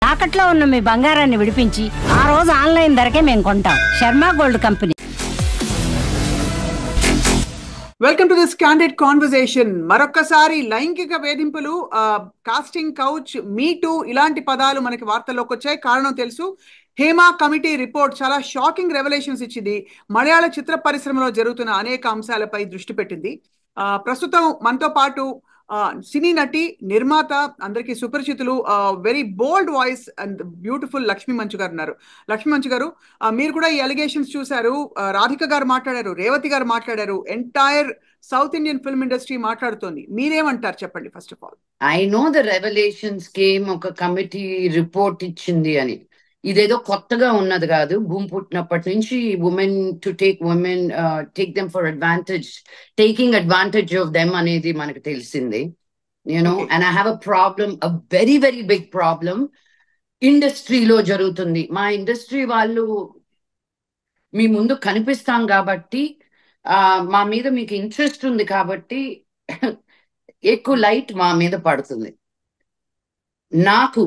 తాకట్లో ఉన్న మీ బంగారాన్ని విడిపించి ఆ రోజు ఆన్లైన్ ధరకే మేము కొంటాం. Sharma gold company. Welcome to this candid conversation. మరొక్కసారి లైంగిక వేధింపులు, కాస్టింగ్ కౌచ్, మీ టూ ఇలాంటి పదాలు మనకి వార్తల్లోకి వచ్చాయి. కారణం తెలుసు. హేమా కమిటీ రిపోర్ట్ చాలా షాకింగ్ రెవల్యూషన్స్ ఇచ్చింది. మలయాళ చిత్ర పరిశ్రమలో జరుగుతున్న అనేక అంశాలపై దృష్టి పెట్టింది. ప్రస్తుతం మనతో పాటు సినీ నటి, నిర్మాత, అందరికీ సుపరిచితులు, very bold voice and beautiful Lakshmi Manchu garu ఉన్నారు. లక్ష్మీ మంచు గారు, మీరు కూడా ఈ అలిగేషన్స్ చూశారు. రాధిక గారు మాట్లాడారు, రేవతి గారు మాట్లాడారు, entire South Indian film industry మాట్లాడుతోంది. మీరేమంటారు చెప్పండి first of all. I know the revolutions came, ఒక కమిటీ రిపోర్ట్ ఇచ్చింది అని. ఇదేదో కొత్తగా ఉన్నది కాదు. భూమి పుట్టినప్పటి నుంచి women to take them for advantage, taking advantage of them అనేది మనకు తెలిసింది. You know, and I have a problem, a very very big problem ఇండస్ట్రీలో జరుగుతుంది. మా ఇండస్ట్రీ వాళ్ళు మీ ముందు కనిపిస్తాం కాబట్టి, మా మీద మీకు ఇంట్రెస్ట్ ఉంది కాబట్టి ఎక్కువ లైట్ మా మీద పడుతుంది. నాకు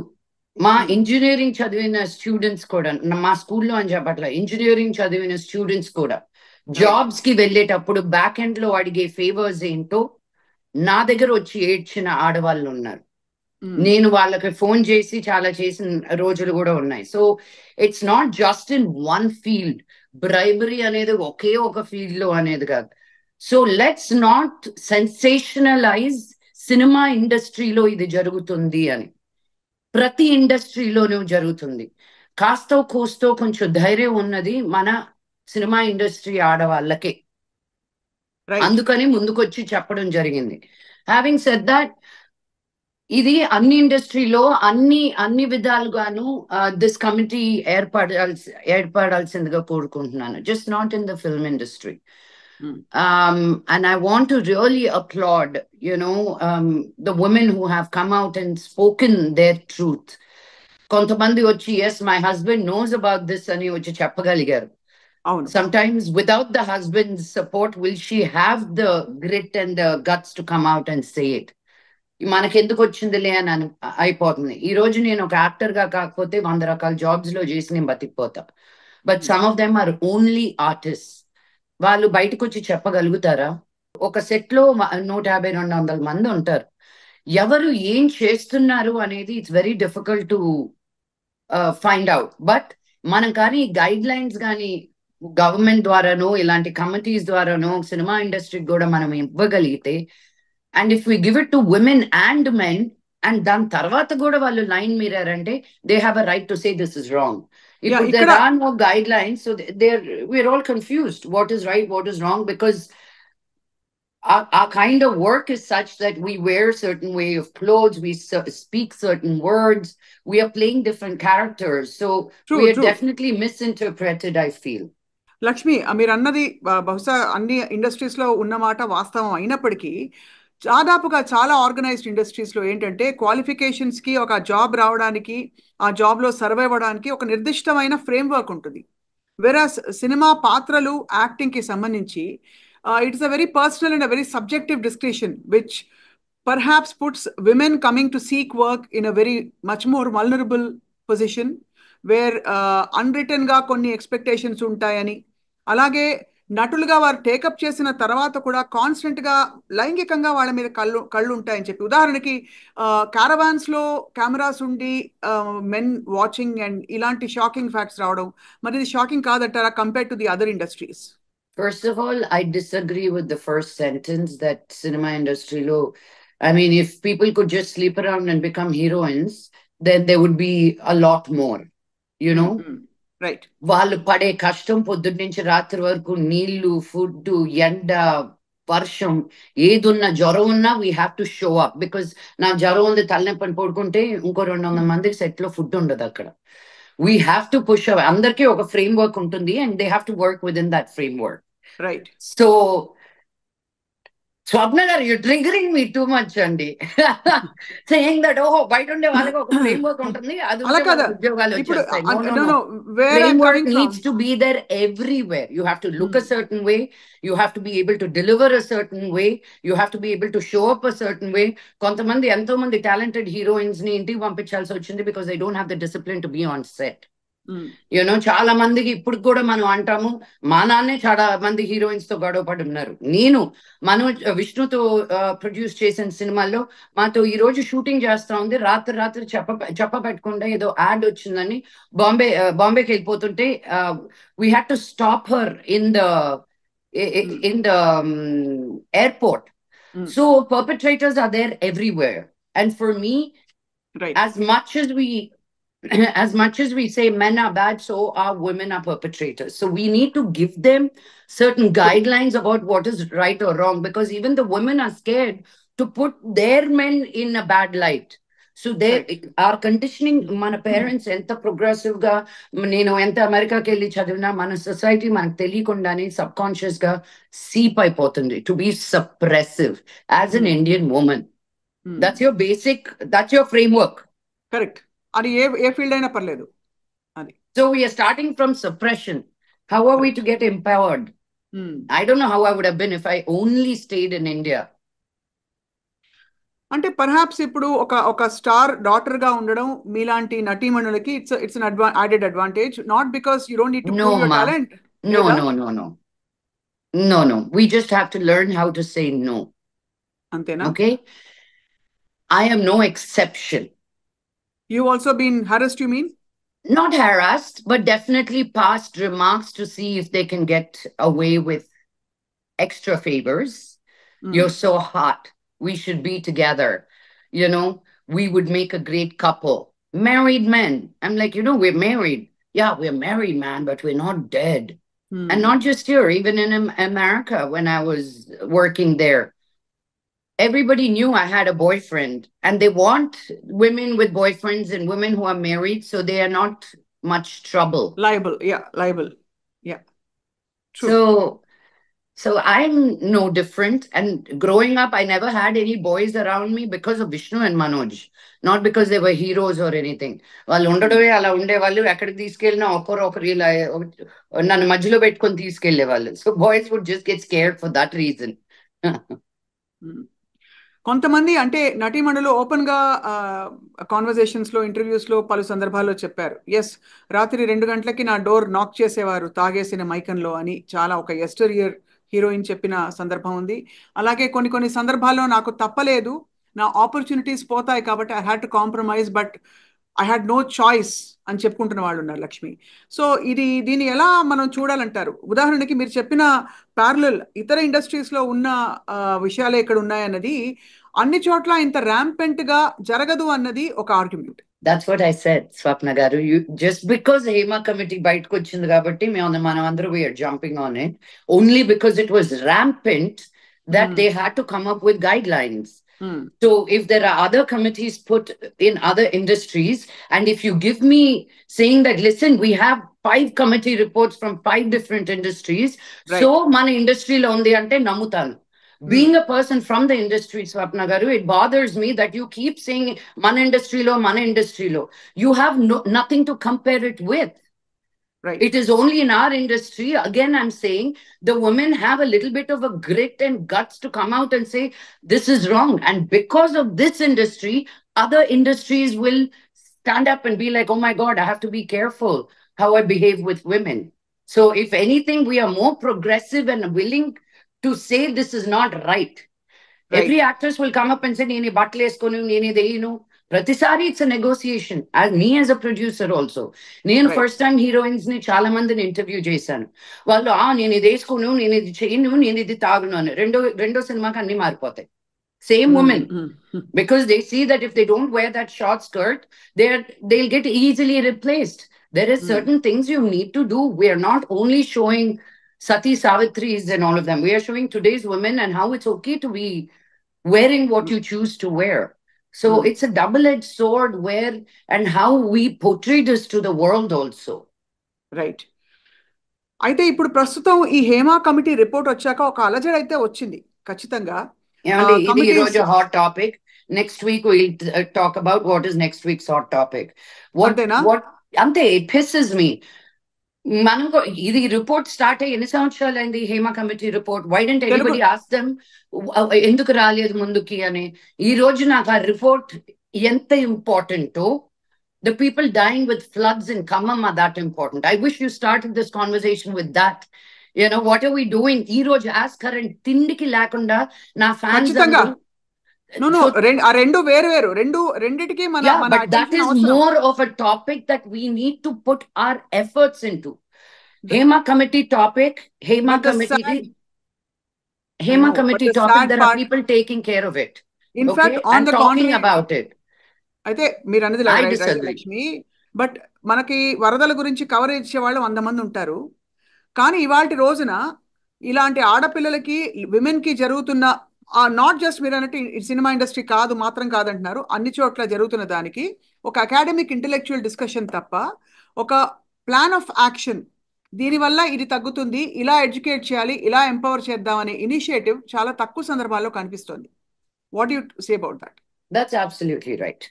మా ఇంజనీరింగ్ చదివిన స్టూడెంట్స్ కూడా, మా స్కూల్లో అని చెప్పట్ల, ఇంజనీరింగ్ చదివిన స్టూడెంట్స్ కూడా జాబ్స్ కి వెళ్ళేటప్పుడు బ్యాక్ ఎండ్ లో అడిగే ఫేవర్స్ ఏంటో నా దగ్గర వచ్చి ఏడ్చిన ఆడవాళ్ళు ఉన్నారు. నేను వాళ్ళకి ఫోన్ చేసి చాలా చేసిన రోజులు కూడా ఉన్నాయి. So it's not just in one field. Bribery అనేది ఒకే ఒక ఫీల్డ్ లో అనేది కాదు. So let's not sensationalise cinema ఇండస్ట్రీలో ఇది జరుగుతుంది అని. ప్రతి ఇండస్ట్రీలోనూ జరుగుతుంది. కాస్తో కోస్తో కొంచెం ధైర్యం ఉన్నది మన సినిమా ఇండస్ట్రీ ఆడవాళ్ళకే. అందుకని ముందుకొచ్చి చెప్పడం జరిగింది. హ్యావింగ్ సెడ్ దట్, ఇది అన్ని ఇండస్ట్రీలో అన్ని విధాలుగాను దిస్ కమిటీ ఏర్పడాల్సిందిగా కోరుకుంటున్నాను. Just not in the film industry. And I want to really applaud, the women who have come out and spoken their truth. Kontamandi vachi, yes, my husband knows about this ani vachi cheppagaligaru. Sometimes without the husband's support, will she have the grit and the guts to come out and say it? మనకి ఎందుకు వచ్చిందిలే అని అయిపోతుంది. ఈ రోజు నేను ఒక actor గా కాకపోతే 100 రకాల జాబ్స్ లో చేసి నేను బతికిపోతా. But some of them are only artist. వాళ్ళు బయటకు వచ్చి చెప్పగలుగుతారా? ఒక సెట్ లో 150-200 మంది ఉంటారు. ఎవరు ఏం చేస్తున్నారు అనేది it's very difficult to find out. But మనం కానీ గైడ్ లైన్స్ కానీ గవర్నమెంట్ ద్వారానో ఇలాంటి కమిటీస్ ద్వారానో సినిమా ఇండస్ట్రీకి కూడా మనం ఇవ్వగలిగితే, and if we give it to women and men, and దాని తర్వాత కూడా వాళ్ళు లైన్ మీరారంటే they have a right to say this is wrong. If there are no guidelines, so we're all confused. What is right, what is wrong? Because our kind of work is such that we wear certain way of clothes, we speak certain words, we are playing different characters. So we are definitely misinterpreted, I feel. Lakshmi, మీరు అన్నది బహుశా అన్ని industries లో ఉన్నమాట వాస్తవం అయినప్పటికీ, దాదాపుగా చాలా ఆర్గనైజ్డ్ ఇండస్ట్రీస్లో ఏంటంటే క్వాలిఫికేషన్స్కి, ఒక జాబ్ రావడానికి, ఆ జాబ్లో సర్వైవ్ అవ్వడానికి ఒక నిర్దిష్టమైన ఫ్రేమ్వర్క్ ఉంటుంది. వెరాస్ సినిమా పాత్రలు, యాక్టింగ్కి సంబంధించి it's a very personal and a very subjective discussion which perhaps puts women coming to seek work in a very much more vulnerable position where అన్రిటన్గా కొన్ని ఎక్స్పెక్టేషన్స్ ఉంటాయని, అలాగే నటులుగా వారు టేకప్ చేసిన తర్వాత కూడా కాన్స్టెంట్గా లైంగికంగా వాళ్ళ మీద కళ్ళు ఉంటాయని చెప్పి, ఉదాహరణకి క్యారవాన్స్ లో కెమెరాస్ ఉండి మెన్ వాచింగ్ అండ్ ఇలాంటి షాకింగ్ ఫ్యాక్ట్స్ రావడం, మరి ఇది షాకింగ్ కాదంటారా compare to the other industries? First of all, I disagree with the first sentence that cinema industry lo, I mean, if people could just sleep around and become heroines, then there would be a lot more, right. వాళ్ళు పడే కష్టం పొద్దున్న నుంచి రాత్రి వరకు, నీళ్లు, food, ఎండ, వర్షం, ఏదున్నా, జ్వరం ఉన్నా we have to show up. Because నాకు జ్వరం ఉంది, తలనొప్పి అని పడుకుంటే ఇంకో 200 మందికి సెట్ లో ఫుడ్ ఉండదు అక్కడ. We have to push up. అందరికీ ఒక ఫ్రేమ్ వర్క్ ఉంటుంది and they have to work with in that framework. Right. Swapna garu, you triggering me too much అండి. సేయింగ్ దట్ ఓహో బయట ఉండే వాళ్ళకి ఒక ఫ్రేమ్ వర్క్ ఉంటుంది, అది అలా ఉంటే కాదా వాళ్ళకి ఉద్యోగాలు ఇప్పుడు వచ్చేస్తాయి. No no no no no where I'm framework coming from. needs to be there everywhere. You have to look a certain way. You have to be able to deliver a certain way. You have to be able to show up a certain way. కొంతమంది ఎంతో మంది talented heroines ని ఇంటికి పంపించాల్సి వచ్చింది because they don't have the discipline to be on set. You know చాలా మందికి ఇప్పుడు కూడా మనం అంటాము, మా నాన్నే చాలా మంది హీరోయిన్స్ తో గొడవపడి ఉన్నారు. నేను విష్ణుతో ప్రొడ్యూస్ చేసిన సినిమాల్లో మాతో ఈ రోజు షూటింగ్ చేస్తా ఉంది, రాత్రి చెప్పబెట్టకుండా ఏదో యాడ్ వచ్చిందని బాంబేకి వెళ్ళిపోతుంటే we had to stop her in the airport. So perpetrators are there everywhere, and for me, Right. as much as we say men are bad, so are women are perpetrators. So we need to give them certain guidelines about what is right or wrong, because even the women are scared to put their men in a bad light. So our conditioning, మన parents ఎంత progressive గా, నేను ఎంత అమెరికాకి వెళ్ళి చదివినా మన society మనకు తెలియకుండానే సబ్ కాన్షియస్ గా సీప్ అయిపోతుంది to be suppressive as an Indian women. That's your basic, that's your framework. Correct. అది ఏ ఫీల్డ్ అయినా పర్లేదు అది. So we are starting from suppression. How are we to get empowered? I don't know how I would have been if I only stayed in India. అంటే perhaps ఇప్పుడు ఒక star daughter గా ఉండడం మీలాంటి నటీమణులకి it's an added advantage, not because you don't need to prove your talent. No. We just have to learn how to say no. అంతేనా? Okay? I am no exception. You've also been harassed, you mean? Not harassed, but definitely passed remarks to see if they can get away with extra favors. You're so hot, we should be together. We would make a great couple. Married men, I'm like, we're married. Yeah, we're married, man, but we're not dead. And not just here, even in America, when I was working there, everybody knew I had a boyfriend, and they want women with boyfriends and women who are married, so they are not much trouble. Liable. Yeah. True. So I'm no different. And growing up, I never had any boys around me because of Vishnu and Manoj, not because they were heroes or anything. వాళ్ళు ఉండడమే అలా ఉండేవాళ్ళు, ఎక్కడికి తీసుకెళ్ళినా ఒకరు ఇలా నన్ను మధ్యలో పెట్టుకొని తీసుకెళ్లేవాళ్ళు. So boys would just get scared for that reason. కొంతమంది అంటే నటీమణులు ఓపెన్ గా కాన్వర్జేషన్స్ లో, ఇంటర్వ్యూస్ లో పలు సందర్భాల్లో చెప్పారు, ఎస్ రాత్రి 2 గంటలకి నా డోర్ నాక్ చేసేవారు తాగేసిన మైకంలో అని చాలా ఒక ఎస్టరియర్ హీరోయిన్ చెప్పిన సందర్భం ఉంది. అలాగే కొన్ని సందర్భాల్లో నాకు తప్పలేదు, నా ఆపర్చునిటీస్ పోతాయి కాబట్టి I had to compromise, but I had no choice అని చెప్పుకుంటున్న వాళ్ళు ఉన్నారు లక్ష్మి. సో దీన్ని ఎలా మనం చూడాలంటారు? ఉదాహరణకి మీరు చెప్పిన ప్యారలల్ ఇతర ఇండస్ట్రీస్ లో ఉన్న విషయాలే ఇక్కడ ఉన్నాయన్నది అన్ని చోట్ల ఇంత ర్యాంపెంట్ గా జరగదు అన్నది ఒక argument. That's what I said, Swapna garu. Just because Hema committee బయటకు వచ్చింది కాబట్టి మనం అందరూ we are jumping on it, only because it was rampant that they had to come up with guidelines. So if there are other committees put in other industries, and if you give me saying that, listen, we have 5 committee reports from 5 different industries, right, so mana industry lo undi ante namutanu. Being a person from the industry, Swapna garu, it bothers me that you keep saying mana industry lo. You have nothing to compare it with. Right. It is only in our industry. Again, I'm saying the women have a little bit of a grit and guts to come out and say, this is wrong. And because of this industry, other industries will stand up and be like, oh my God, I have to be careful how I behave with women. So if anything, we are more progressive and willing to say this is not right. Every actress will come up and say, nene battle eskonu, nene deyinu. ప్రతిసారి it's negotiation. Me as a producer also, నేను first time heroines ని చాలా మందిని interview చేశాను. వాళ్ళు నేను ఇది వేసుకోను, నేను ఇది చేయను, నేను ఇది తాగును అని. రెండో సినిమాకి అన్ని మారిపోతాయి. Same women, because they see that if they don't wear that short skirt, they'll get easily replaced. There is certain things you need to do. We are not only showing Sati Savitris and all of them. We are showing today's women and how it's okay to be wearing what you choose to wear. So it's a double-edged sword where and how we portray this to the world also. Right. అయితే ఇప్పుడు ప్రస్తుతం ఈ Hema committee report వచ్చాక ఒక అలజడి అయితే వచ్చింది ఖచ్చితంగా. ఏమండి ఇది ఈ committees రోజు hot topic. Next week will talk about what is next weeks hot topic. అంతేనా? అంతే, ఇట్ pisses me. మనం ఇది రిపోర్ట్ స్టార్ట్ అయ్యి ఎన్ని సంవత్సరాలు అయింది? Hema committee report. Why didn't anybody ask them ఎందుకు రాలేదు ముందుకి అని? ఈ రోజు నాకు ఆ రిపోర్ట్ ఎంత ఇంపార్టెంటో, the people dying with floods in Khammam are that important. I wish you started this conversation with that. What are we doing? Ee roj as current tindiki lakunda na fans ఖచ్చితంగా no ఆ రెండు వేరు రెండిటికి మన but that is more of a topic that we need to put our efforts into. Hema committee topic, Hema committee topic, there are people taking care of it. In fact, on the talking about it. అయితే మీరు అన్నది Lakshmi, but మనకి వరదల గురించి coverage ఇచ్చే వాళ్ళు 100 మంది ఉంటారు. కానీ ఇవాళ రోజున ఇలాంటి ఆడపిల్లలకి విమెన్ కి జరుగుతున్న నాట్ జస్ట్ మీరు అన్నట్టు సినిమా ఇండస్ట్రీ మాత్రం కాదంటున్నారు, అన్ని చోట్ల జరుగుతున్న దానికి ఒక అకాడమిక్ ఇంటెలెక్చువల్ డిస్కషన్ తప్ప ఒక ప్లాన్ ఆఫ్ యాక్షన్, దీనివల్ల ఇది తగ్గుతుంది, ఇలా ఎడ్యుకేట్ చేయాలి, ఇలా ఎంపవర్ చేద్దాం అనే ఇనిషియేటివ్ చాలా తక్కువ సందర్భాల్లో కనిపిస్తుంది. What you say about that? That's absolutely right.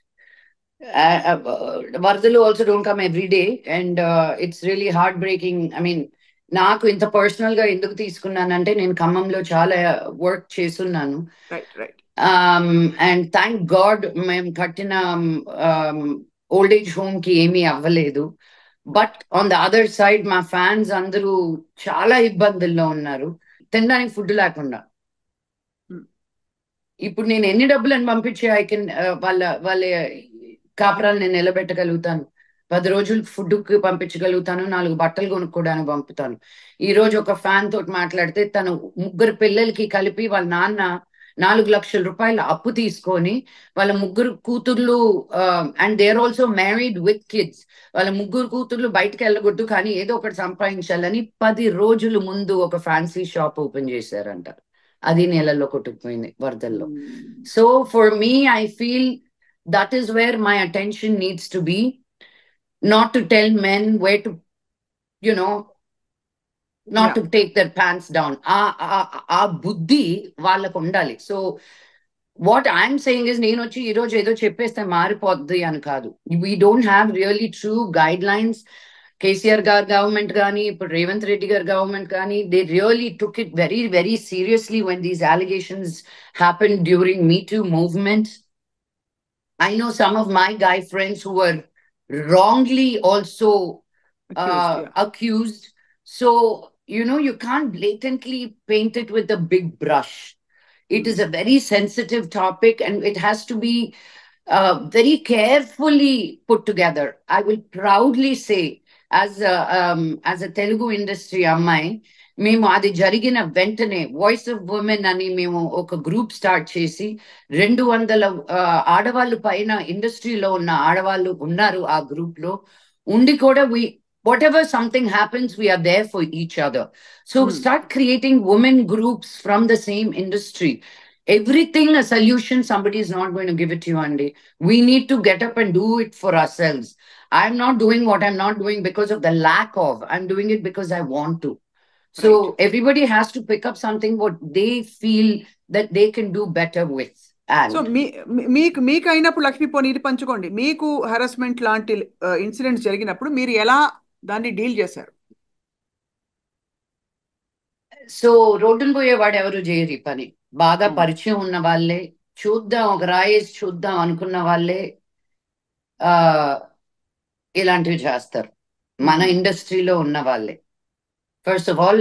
Vardalu also don't come every day, and it's really heartbreaking. I mean, నాకు ఇంత పర్సనల్ గా ఎందుకు తీసుకున్నానంటే నేను ఖమ్మంలో చాలా వర్క్ చేస్తున్నాను. అండ్ థ్యాంక్ గాడ్ మేము కట్టిన ఓల్డ్ ఏజ్ హోమ్ కి ఏమీ అవ్వలేదు. But on the other side మా ఫ్యాన్స్ అందరూ చాలా ఇబ్బందుల్లో ఉన్నారు, తినడానికి ఫుడ్ లేకుండా. ఇప్పుడు నేను ఎన్ని డబ్బులు అని పంపించి ఐ కెన్ వాళ్ళ కాపురాలు నేను నిలబెట్టగలుగుతాను, 10 రోజులు ఫుడ్ కి పంపించగలుగుతాను, 4 బట్టలు కొనుక్కోవడానికి పంపుతాను. ఈ రోజు ఒక ఫ్యాన్ తోటి మాట్లాడితే తను 3 పిల్లలకి కలిపి వాళ్ళ నాన్న 4 లక్షల రూపాయలు అప్పు తీసుకొని వాళ్ళ 3 కూతుర్లు, and they are also married with kids, వాళ్ళ 3 కూతుర్లు బయటకు వెళ్ళకూడదు కానీ ఏదో ఒకటి సంపాదించాలని 10 రోజుల ముందు ఒక ఫ్యాన్సీ షాప్ ఓపెన్ చేశారంట. అది నెలలో కొట్టుకుపోయింది వరదల్లో. So for me I feel that is where my attention needs to be, not to tell men where to, not to take their pants down. ఆ బుద్ధి వాళ్ళకు ఉండాలి. So what I'm saying is, నేను వచ్చి ఈ రోజు ఏదో చెప్పేస్తే మారిపోద్ది అని కాదు. We don't have really true guide lines. KCR గారు గవర్నమెంట్ కానీ ఇప్పుడు రేవంత్ రెడ్డి గారు గవర్నమెంట్ కానీ, they really took it very very seriously when these allegations happened during Me Too movement. I know some of my guy friends who were wrongly also accused. So, you can't blatantly paint it with a big brush. It is a very sensitive topic and it has to be very carefully put together. I will proudly say, as a Telugu industry అమ్మాయి, మేము అది జరిగిన వెంటనే voice of women అని మేము ఒక group start చేసి 200 ఆడవాళ్ళు పైన ఇండస్ట్రీలో ఉన్న ఆడవాళ్ళు ఉన్నారు ఆ గ్రూప్ లో ఉండి కూడా whatever something happens, we are there for each other. So start creating women groups from the same industry. Everything a solution, somebody is not going to give it to you, Andy. We need to get up and do it for ourselves. I'm not doing what I'm not doing because of the lack of. I'm doing it because I want to. So everybody has to pick up something what they feel that they can do better with. So మీకు అయినప్పుడు లక్ష్మీ పోనీ ఇది పంచుకోండి, మీకు harassment లాంటి incidents జరిగినప్పుడు మీరు ఎలా దాన్ని డీల్ చేశారు? సో రోడ్డును పోయేవాడు ఎవరు చేయరు ఈ పని. బాగా పరిచయం ఉన్న వాళ్ళే, చూద్దాం ఒక రాయేసి చూద్దాం అనుకున్న వాళ్ళే ఇలాంటివి చేస్తారు. మన ఇండస్ట్రీలో ఉన్న వాళ్ళే. First of all,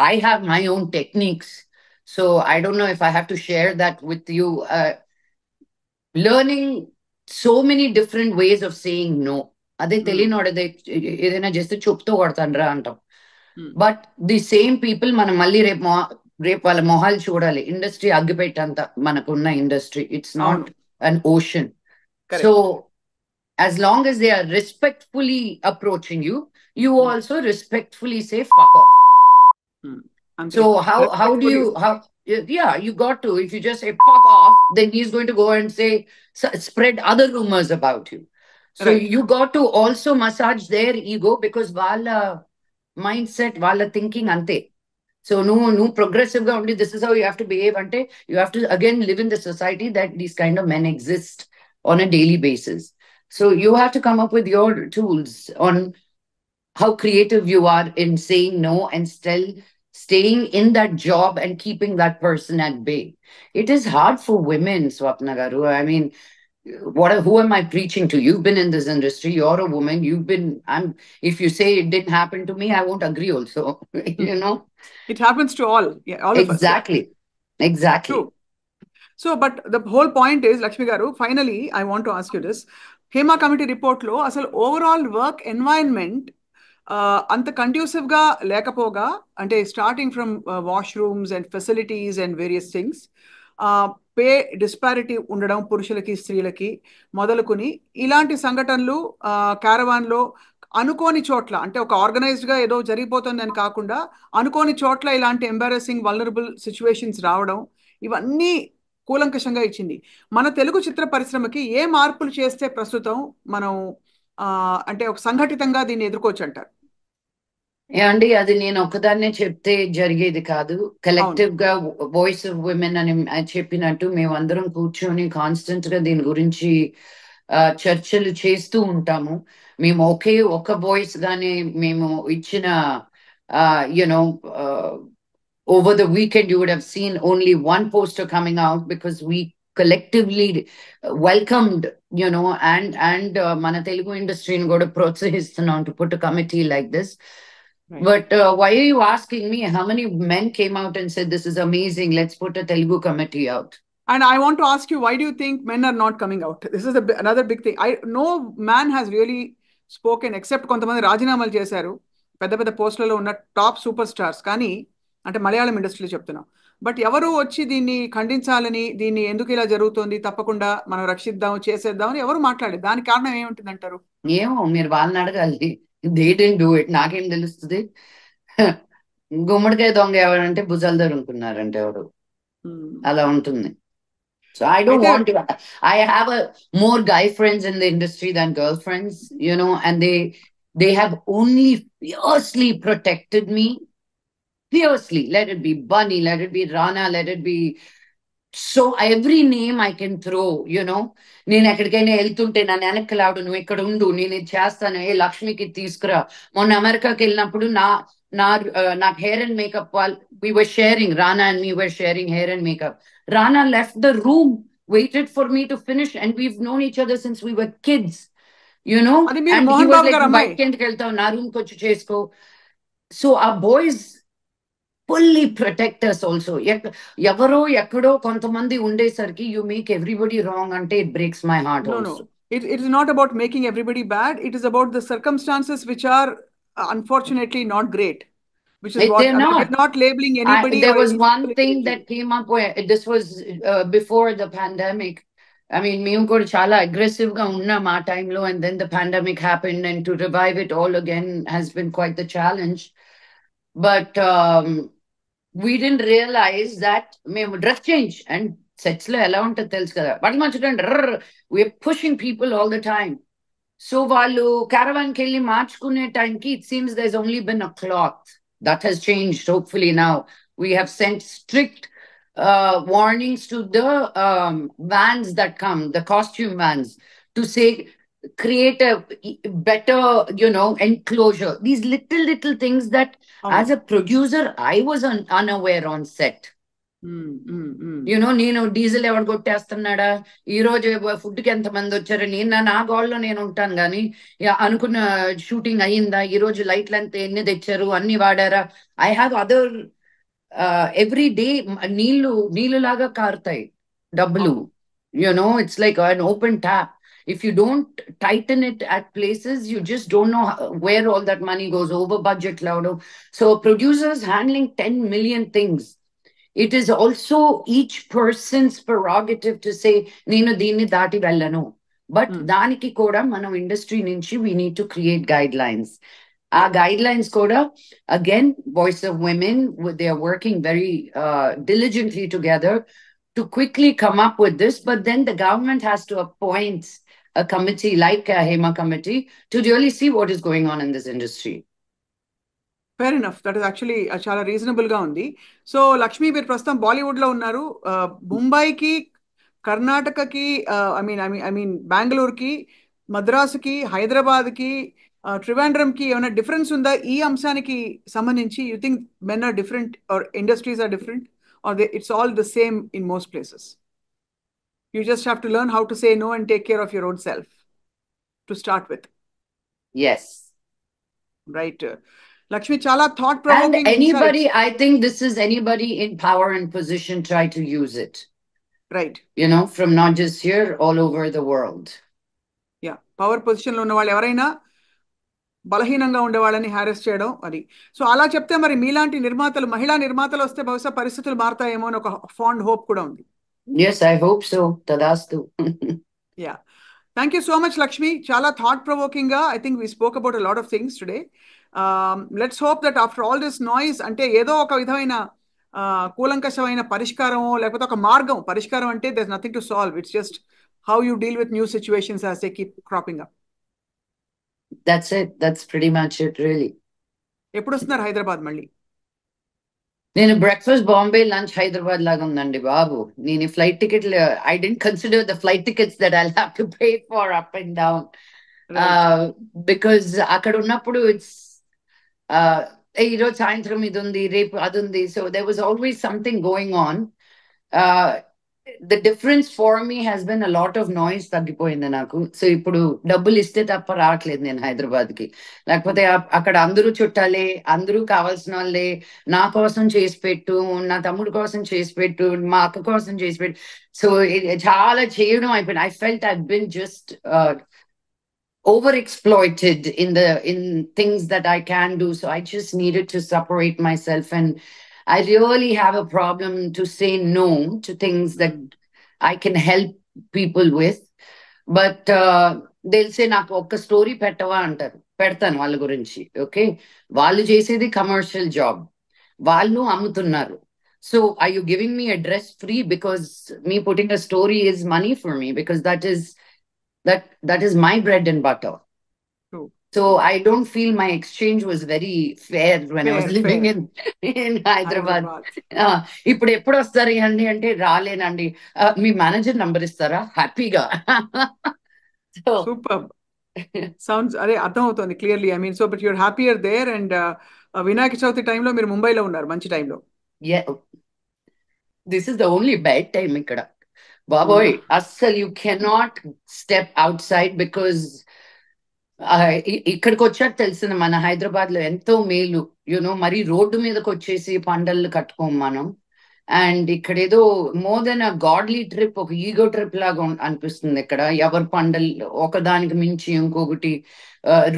I have my own techniques. So I don't know if I have to share that with you. Learning so many different ways of saying no. అదే తెలియనోడదే ఏదైనా చేస్తే చెప్తూ కొడతానరా అంటాం. బట్ ది సేమ్ పీపుల్ మనం మళ్ళీ రేపు వాళ్ళ మొహాలు చూడాలి. ఇండస్ట్రీ అగ్గిపెట్టంత మనకున్న industry, it's not an ocean. So as long as they are respectfully approaching you, you also respectfully say fuck off. So how do you you got to, if you just say fuck off, then he's going to go and say spread other rumors about you. So you got to also massage their ego because wala mindset, wala thinking ante. So no progressive ga undi, this is how you have to behave ante, you have to again live in the society that these kind of men exist on a daily basis. So you have to come up with your tools on how creative you are in saying no and still staying in that job and keeping that person at bay. It is hard for women, Swapna Garu. I mean, who am I preaching to? You've been in this industry, you're a woman, if you say it didn't happen to me, I won't agree also. You know? It happens to all, yeah, all of us. Yeah. Exactly. True. So, but the whole point is, Lakshmi Garu, finally, I want to ask you this. Hema committee రిపోర్ట్లో అసలు overall work environment అంత కండ్యూసివ్గా లేకపోగా, అంటే starting from washrooms and facilities and various things, pay disparity ఉండడం పురుషులకి స్త్రీలకి మొదలుకొని ఇలాంటి సంఘటనలు క్యారవాన్లో అనుకోని చోట్ల, అంటే ఒక ఆర్గనైజ్డ్గా ఏదో జరిగిపోతుందని కాకుండా అనుకోని చోట్ల ఇలాంటి ఎంబారసింగ్ వల్నరబుల్ సిచ్యువేషన్స్ రావడం, ఇవన్నీ కూలంకషంగా ఇచ్చింది. మన తెలుగు చిత్ర పరిశ్రమకి ఏ మార్పులు చేస్తే ప్రస్తుతం మనం అంటే ఒక సంఘటితంగా దీన్ని ఎదుర్కోవచ్చు అంటారు? ఏమండి, అది నేను ఒక్కదాన్నే చెప్తే జరిగేది కాదు. కలెక్టివ్ గా వాయిస్ ఆఫ్ విమెన్ అని చెప్పినట్టు మేమందరం కూర్చొని కాన్స్టెంట్ గా దీని గురించి చర్చలు చేస్తూ ఉంటాము. మేము ఒక వాయిస్ గానే మేము ఇచ్చిన you know over the weekend you would have seen only one poster coming out because we collectively welcomed, and mana Telugu industry ni kuda protsahistunam to put a committee like this. Right. But why are you asking me? How many men came out and said, this is amazing, let's put a Telugu committee out? And I want to ask you, why do you think men are not coming out? This is another big thing. No man has really spoken, except కొంతమంది రాజీనామాలు చేశారు పెద్ద పెద్ద పోస్టులలో ఉన్న top super stars, కానీ అంటే మలయాళం ఇండస్ట్రీలో చెప్తున్నాం. బట్ ఎవరు వచ్చి దీన్ని ఖండించాలని, దీన్ని ఎందుకు ఇలా జరుగుతుంది, తప్పకుండా మనం రక్షిద్దాం, చేసేద్దాం అని ఎవరు మాట్లాడేది? దానికి కారణం ఏముంటుంది అంటారు? ఏమో, మీరు వాళ్ళని అడగాలి. They didn't do it. నాకేం తెలుస్తుంది? గుమ్మడికాయ దొంగ ఎవరంటే భుజాలు దొరుకుతున్నారంటే ఎవరు, అలా ఉంటుంది. So I don't want to. I have more guy friends in the industry than girl friends, and they have only fiercely protected me. Fiercely. Let it be Bunny, let it be Rana, let it be so every name I can throw, నేను ఎక్కడికైనా వెళ్తుంటే నన్ను వెనక్కలాడు, నువ్వు ఇక్కడ ఉండు, నేను ఇది చేస్తాను, లక్ష్మికి తీసుకురా. మొన్న అమెరికాకి వెళ్ళినప్పుడు నాకు hair and makeup we were sharing, Rana and me were sharing hair and makeup. Rana left the room, waited for me to finish, and we've known each other since we were kids, and he was like, bike ఎందుకు వెళ్తావు, నా room కి వచ్చి చేసుకో. So our boys fully protect us also. ఎవరో ఎక్కడో కొంతమంది ఉండేసరికి you make everybody wrong అంటే it breaks my heart. No. It is not about making everybody bad. It is about the circumstances which are unfortunately not great. Which is what I'm not labeling anybody. There was one thing that came up where this was before the pandemic. I mean, మేము కూడా చాలా aggressive గా ఉన్నాం ఆ టైంలో, and then the pandemic happened, and to revive it all again has been quite the challenge. But we didn't realize that మేము dress change and sets లో ఎలా ఉంటుందో తెలుసు కదా, బట్ మంచిగా we're pushing people all the time. So వాళ్ళు caravan కి వెళ్ళి మార్చుకునే టైంకి it seems there's only been a cloth. That has changed, hopefully now. We have sent strict warnings to the vans that come, the costume vans, to say, create a better, enclosure. These little things that as a producer, I was unaware on set. నేను diesel ఎవరు కొట్టేస్తున్నాడా, ఈ రోజు food కి ఎంత మంది వచ్చారు, నేను నా గోల్లో నేను ఉంటాను, కానీ అనుకున్న షూటింగ్ అయ్యిందా, ఈ రోజు లైట్లు అంతా ఎన్ని తెచ్చారు, అన్ని వాడారా. I have other every day నీళ్లు లాగా కారుతాయి డబ్బులు. It's like an open tap. If you don't tighten it at places, you just don't know where all that money goes, over budget loudo. So producers handling 10 million things. It is also each person's prerogative to say, nenu deenni daati vellanu. But daniki kuda manam industry nunchi we need to create guidelines. Our guidelines kuda, again, Voice of Women, they are working very diligently together to quickly come up with this. But then the government has to appoint a committee like a HEMA committee to really see what is going on in this industry. Fair enough, that is actually చాలా reasonable గా ఉంది. So Lakshmi, మీరు ప్రస్తుతం బాలీవుడ్ లో ఉన్నారు. ముంబైకి, కర్ణాటకకి, I mean బెంగళూరుకి, మద్రాసుకి, హైదరాబాద్కి, ట్రివాండ్రంకి ఏమైనా డిఫరెన్స్ ఉందా ఈ అంశానికి సంబంధించి? You think men are different or industries are different, or it's all the same in most places? You just have to learn how to say no and take care of your own self to start with. Yes. Right. Lakshmi, chala And thought-provoking insights. anybody, I think this is anybody in power and position try to use it, Right. from not just here, all over the world. Yeah. Power పొజిషన్లో ఉన్న వాళ్ళు ఎవరైనా బలహీనంగా ఉండే వాళ్ళని హ్యారెస్ చేయడం అది. So అలా చెప్తే మరి మీలాంటి నిర్మాతలు, మహిళా నిర్మాతలు వస్తే బహుశా పరిస్థితులు మారతాయేమో అని ఒక ఫాండ్ హోప్ కూడా ఉంది. Yes, I hope so. Tadastu. Yeah. Thank you so much, Lakshmi. Chala thought-provoking ga. I think we spoke about a lot of things today. Let's hope that after all this noise, అంటే ఏదో ఒక విధమైన కూలంకషమైన పరిష్కారమో లేకపోతే ఒక మార్గం, పరిష్కారం అంటే there's nothing to solve. It's just how you deal with new situations as they keep cropping up. That's it. That's pretty much it, really. ఎప్పుడు వస్తున్నారు హైదరాబాద్ మళ్ళీ? నేను బ్రేక్ఫాస్ట్ బాంబే, లంచ్ హైదరాబాద్ లాగా ఉందండి బాబు. నేను flight ticket, I didn't consider the flight tickets that I have to pay for up and down, because అక్కడ ఉన్నప్పుడు ఇట్స్ ఈరోజు సాయంత్రం ఇది ఉంది, రేపు అది ఉంది. So there was always something going on. The difference for me has been a lot of noise తగ్గిపోయింది నాకు. సో ఇప్పుడు డబ్బులు ఇస్తే తప్ప రావట్లేదు నేను హైదరాబాద్ కి. లేకపోతే అక్కడ అందరూ చుట్టాలే, అందరూ కావాల్సిన వాళ్ళే. నా కోసం చేసి పెట్టు, నా తమ్ముడు కోసం చేసి పెట్టు, మా అక్క కోసం చేసి పెట్టు. సో చాలా చేయడం అయిపోయింది. I felt I been just overexploited in things that I can do. So I just needed to separate myself, and I really have a problem to say no to things that I can help people with. But they'll say, నాకు ఒక story పెట్టవా అంటారు. పెడతాను వాళ్ళ గురించి. Okay, వాళ్ళు చేసేది commercial job, వాళ్ళు అమ్ముతున్నారు. So are you giving me a dress free because me putting a story is money for me? Because that is my bread and butter. True. So I don't feel my exchange was very fair when I was living in Hyderabad. ఇప్పుడు ఎప్పుడు వస్తారు అండి అంటే రాలేనండి. మీ manager number ఇస్తారా? హ్యాపీగా. Super. Sounds అదే అర్థం అవుతుంది clearly. I mean, so but you're happier there. And Vinayaka Chavithi టైంలో మీరు ముంబైలో ఉన్నారు, మంచి టైంలో. This is the only bad time ఇక్కడ బాబోయ్. అస్సలు you cannot step outside, because ఇక్కడికి వచ్చాక తెలిసింది మన హైదరాబాద్ లో ఎంతో మేలు. మరి రోడ్డు మీదకి వచ్చేసి పండళ్ళు కట్టుకోం మనం. అండ్ ఇక్కడ ఏదో మోర్ దెన్ అ గాడ్లీ ట్రిప్, ఒక ఈగో ట్రిప్ లాగా అనిపిస్తుంది ఇక్కడ. ఎవరి పండలు ఒకదానికి మించి ఇంకొకటి.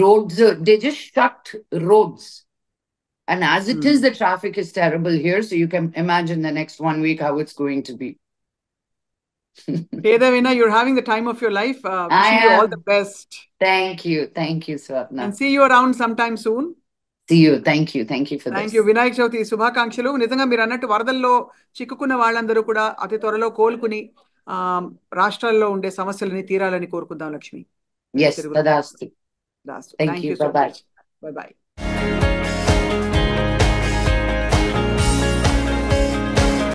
Roads, they just shut roads. And as it is, the traffic is terrible here. So you can imagine the next 1 week how it's going to be. Vedavina, you're having the time of your life. Wishing you all the best. Thank you, Swapna. And see you around sometime soon. See you. Thank you for Thank this. you. Vinayaka Chavithi శుభాకాంక్షలు. నిజంగా మీరు అన్నట్టు వరదల్లో చిక్కుకున్న వాళ్ళందరూ కూడా అతి త్వరలో కోలుకుని రాష్ట్రాల్లో ఉండే సమస్యలని తీరాలని కోరుకుందాం Lakshmi. Yes, tadastu. Thank you so much. Bye bye.